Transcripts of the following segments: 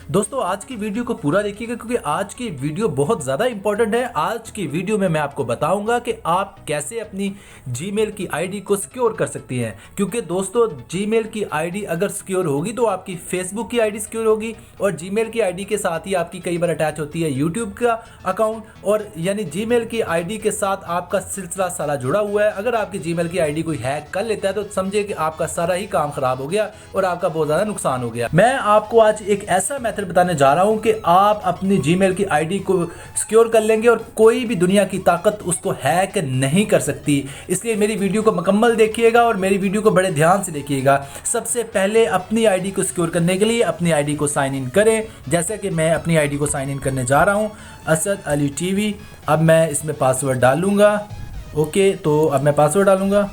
दोस्तों आज की वीडियो को पूरा देखिएगा क्योंकि आज की वीडियो बहुत ज़्यादा इंपॉर्टेंट है। आज की वीडियो में मैं आपको बताऊंगा कि आप कैसे अपनी जीमेल की आईडी को सिक्योर कर सकती हैं। क्योंकि दोस्तों जीमेल की आईडी अगर सिक्योर होगी तो आपकी फेसबुक की आईडी सिक्योर होगी और जीमेल की आईडी के साथ ही आपकी कई बार अटैच होती है यूट्यूब का अकाउंट और यानी जीमेल की आईडी के साथ आपका सिलसिला सारा जुड़ा हुआ है। अगर आपकी जीमेल की आईडी कोई हैक कर लेता है तो समझिए कि आपका सारा ही काम खराब हो गया और आपका बहुत ज़्यादा नुकसान हो गया। मैं आपको आज एक ऐसा मेथड बताने जा रहा हूं कि आप अपनी जीमेल की आईडी को सिक्योर कर लेंगे और कोई भी दुनिया की ताकत उसको हैक नहीं कर सकती। इसलिए मेरी वीडियो को मुकम्मल देखिएगा और मेरी वीडियो को बड़े ध्यान से देखिएगा। सबसे पहले अपनी आईडी को सिक्योर करने के लिए अपनी आईडी को साइन इन करें। जैसे कि मैं अपनी आईडी को साइन इन करने जा रहा हूं, असद अली टीवी। अब मैं इसमें पासवर्ड डालूंगा। ओके, तो अब मैं पासवर्ड डालूंगा।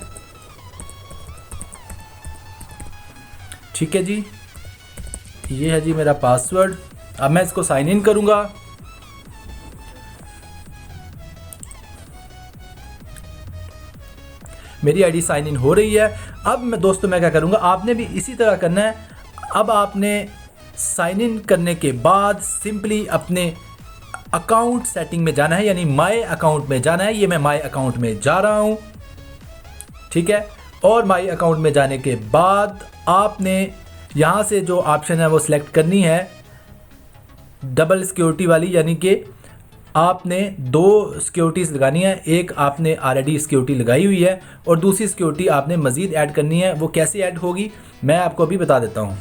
ठीक है जी, ये है जी मेरा पासवर्ड। अब मैं इसको साइन इन करूंगा। मेरी आईडी साइन इन हो रही है। अब मैं क्या करूंगा, आपने भी इसी तरह करना है। अब आपने साइन इन करने के बाद सिंपली अपने अकाउंट सेटिंग में जाना है, यानी माय अकाउंट में जाना है। ये मैं माय अकाउंट में जा रहा हूं, ठीक है। और माय अकाउंट में जाने के बाद आपने यहाँ से जो ऑप्शन है वो सिलेक्ट करनी है, डबल सिक्योरिटी वाली, यानी कि आपने दो सिक्योरिटीज़ लगानी है। एक आपने ऑलरेडी सिक्योरिटी लगाई हुई है और दूसरी सिक्योरिटी आपने मज़ीद ऐड करनी है। वो कैसे ऐड होगी मैं आपको अभी बता देता हूँ।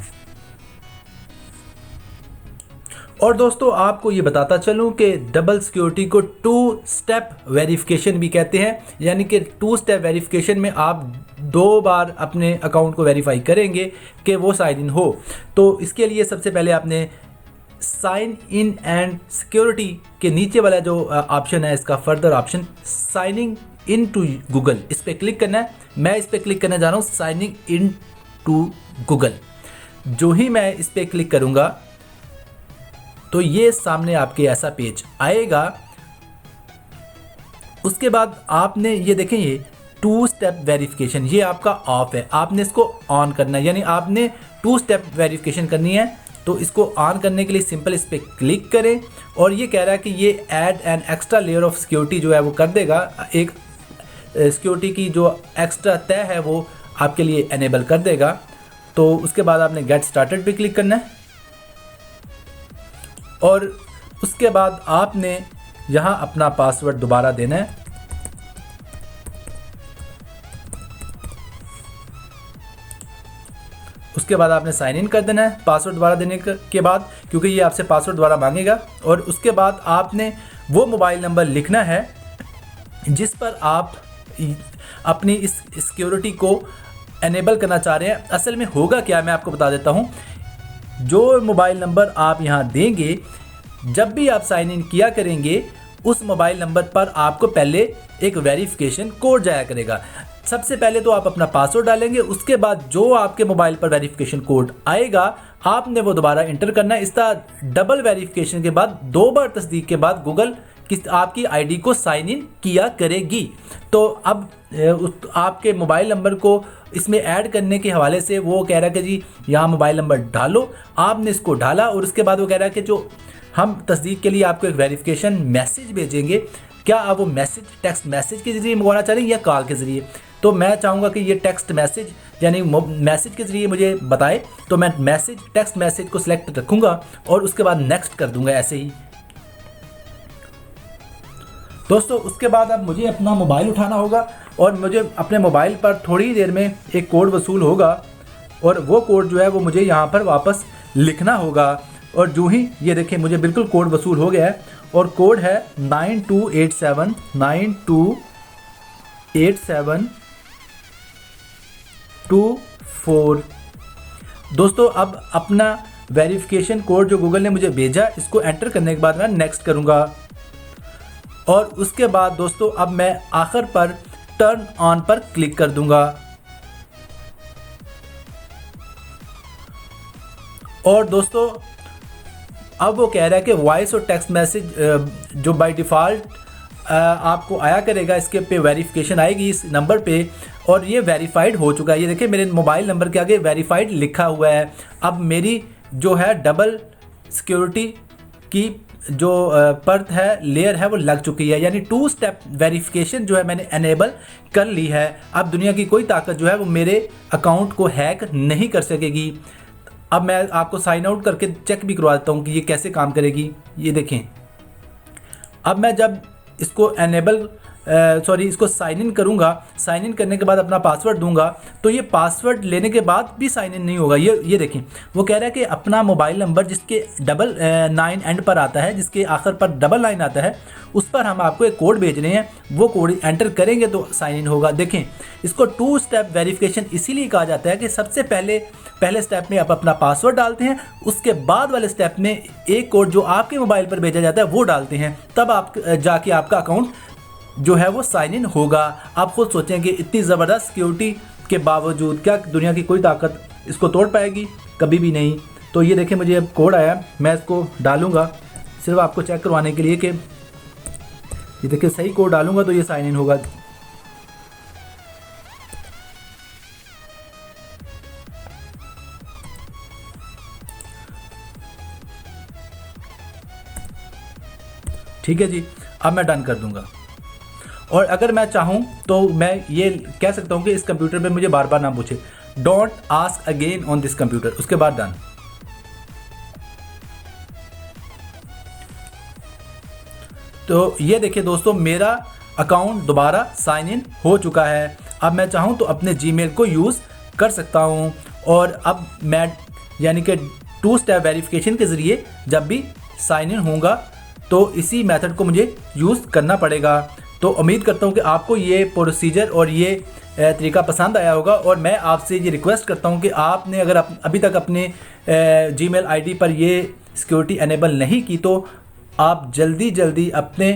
और दोस्तों आपको ये बताता चलूँ कि डबल सिक्योरिटी को 2 स्टेप वेरिफिकेशन भी कहते हैं, यानी कि 2 स्टेप वेरिफिकेशन में आप 2 बार अपने अकाउंट को वेरीफाई करेंगे कि वो साइन इन हो। तो इसके लिए सबसे पहले आपने साइन इन एंड सिक्योरिटी के नीचे वाला जो ऑप्शन है, इसका further option signing in to Google, इस पर क्लिक करना है। मैं इस पर क्लिक करने जा रहा हूँ, साइनिंग इन टू गूगल। जो ही मैं इस पर क्लिक करूँगा तो ये सामने आपके ऐसा पेज आएगा। उसके बाद आपने ये देखें, ये 2 स्टेप वेरिफिकेशन ये आपका ऑफ है, आपने इसको ऑन करना है, यानी आपने 2 स्टेप वेरिफिकेशन करनी है। तो इसको ऑन करने के लिए सिंपल इस पर क्लिक करें और ये कह रहा है कि ये add an extra layer of security जो है वो कर देगा। एक सिक्योरिटी की जो एक्स्ट्रा तय है वो आपके लिए एनेबल कर देगा। तो उसके बाद आपने गेट स्टार्टेड पे क्लिक करना है और उसके बाद आपने यहाँ अपना पासवर्ड दोबारा देना है। उसके बाद आपने साइन इन कर देना है पासवर्ड दोबारा देने के बाद, क्योंकि ये आपसे पासवर्ड दोबारा मांगेगा। और उसके बाद आपने वो मोबाइल नंबर लिखना है जिस पर आप अपनी इस सिक्योरिटी को एनेबल करना चाह रहे हैं। असल में होगा क्या मैं आपको बता देता हूँ। जो मोबाइल नंबर आप यहाँ देंगे, जब भी आप साइन इन किया करेंगे उस मोबाइल नंबर पर आपको पहले एक वेरिफिकेशन कोड जाया करेगा। सबसे पहले तो आप अपना पासवर्ड डालेंगे, उसके बाद जो आपके मोबाइल पर वेरिफिकेशन कोड आएगा आपने वो दोबारा इंटर करना है। इस तरह डबल वेरिफिकेशन के बाद 2 बार तस्दीक के बाद गूगल आपकी आईडी को साइन इन किया करेगी। तो अब आपके मोबाइल नंबर को इसमें ऐड करने के हवाले से वो कह रहा है कि जी यहाँ मोबाइल नंबर डालो। आपने इसको डाला और उसके बाद वो कह रहा है कि जो हम तस्दीक के लिए आपको एक वेरिफिकेशन मैसेज भेजेंगे, क्या आप वो मैसेज टेक्स्ट मैसेज के ज़रिए मंगवाना चाह रहे हैं या कॉल के ज़रिए। तो मैं चाहूँगा कि ये टेक्स्ट मैसेज यानी मैसेज के ज़रिए मुझे बताए। तो मैं टेक्स्ट मैसेज को सिलेक्ट रखूँगा और उसके बाद नेक्स्ट कर दूँगा ऐसे ही। दोस्तों उसके बाद अब मुझे अपना मोबाइल उठाना होगा और मुझे अपने मोबाइल पर थोड़ी देर में एक कोड वसूल होगा और वो कोड जो है वो मुझे यहाँ पर वापस लिखना होगा। और जो ही ये देखें मुझे बिल्कुल कोड वसूल हो गया है और कोड है 92879284। दोस्तों अब अपना वेरिफिकेशन कोड जो गूगल ने मुझे भेजा इसको एंटर करने के बाद मैं नेक्स्ट करूँगा। और उसके बाद दोस्तों अब मैं आखिर पर टर्न ऑन पर क्लिक कर दूंगा। और दोस्तों अब वो कह रहा है कि वॉइस और टेक्स्ट मैसेज जो बाय डिफ़ॉल्ट आपको आया करेगा, इसके पे वेरिफिकेशन आएगी इस नंबर पे और ये वेरीफाइड हो चुका है। ये देखिए मेरे मोबाइल नंबर के आगे वेरीफाइड लिखा हुआ है। अब मेरी जो है डबल सिक्योरिटी की जो परत है, लेयर है, वो लग चुकी है। यानी 2 स्टेप वेरिफिकेशन जो है मैंने एनेबल कर ली है। अब दुनिया की कोई ताकत जो है वो मेरे अकाउंट को हैक नहीं कर सकेगी। अब मैं आपको साइन आउट करके चेक भी करवा देता हूँ कि ये कैसे काम करेगी। ये देखें, अब मैं जब इसको इसको साइन इन करूँगा, साइन इन करने के बाद अपना पासवर्ड दूंगा, तो ये पासवर्ड लेने के बाद भी साइन इन नहीं होगा। ये देखें, वो कह रहा है कि अपना मोबाइल नंबर जिसके 9 एंड पर आता है, जिसके आखिर पर 9 आता है, उस पर हम आपको एक कोड भेज रहे हैं, वो कोड एंटर करेंगे तो साइन इन होगा। देखें, इसको 2 स्टेप वेरिफिकेशन इसीलिए कहा जाता है कि सबसे पहले स्टेप में आप अपना पासवर्ड डालते हैं, उसके बाद वाले स्टेप में एक कोड जो आपके मोबाइल पर भेजा जाता है वो डालते हैं, तब आप जाके आपका अकाउंट जो है वो साइन इन होगा। आप खुद सोचें कि इतनी ज़बरदस्त सिक्योरिटी के बावजूद क्या दुनिया की कोई ताकत इसको तोड़ पाएगी? कभी भी नहीं। तो ये देखें, मुझे अब कोड आया, मैं इसको डालूंगा सिर्फ आपको चेक करवाने के लिए कि ये देखिए सही कोड डालूंगा तो ये साइन इन होगा। ठीक है जी, अब मैं डन कर दूंगा। और अगर मैं चाहूँ तो मैं ये कह सकता हूँ कि इस कंप्यूटर पे मुझे बार बार ना पूछे, don't ask again on this computer, उसके बाद डन। तो ये देखिए दोस्तों, मेरा अकाउंट दोबारा साइन इन हो चुका है। अब मैं चाहूँ तो अपने जीमेल को यूज़ कर सकता हूँ। और अब मैं यानी कि 2 स्टेप वेरिफिकेशन के ज़रिए जब भी साइन इन होऊंगा तो इसी मेथड को मुझे यूज़ करना पड़ेगा। तो उम्मीद करता हूँ कि आपको ये प्रोसीजर और ये तरीका पसंद आया होगा। और मैं आपसे ये रिक्वेस्ट करता हूँ कि आपने अगर अभी तक अपने जीमेल आईडी पर ये सिक्योरिटी एनेबल नहीं की तो आप जल्दी अपने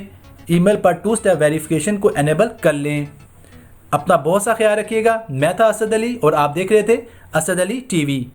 ईमेल पर 2 स्टेप वेरिफिकेशन को एनेबल कर लें। अपना बहुत सा ख्याल रखिएगा। मैं था असद अली और आप देख रहे थे असद अली टीवी।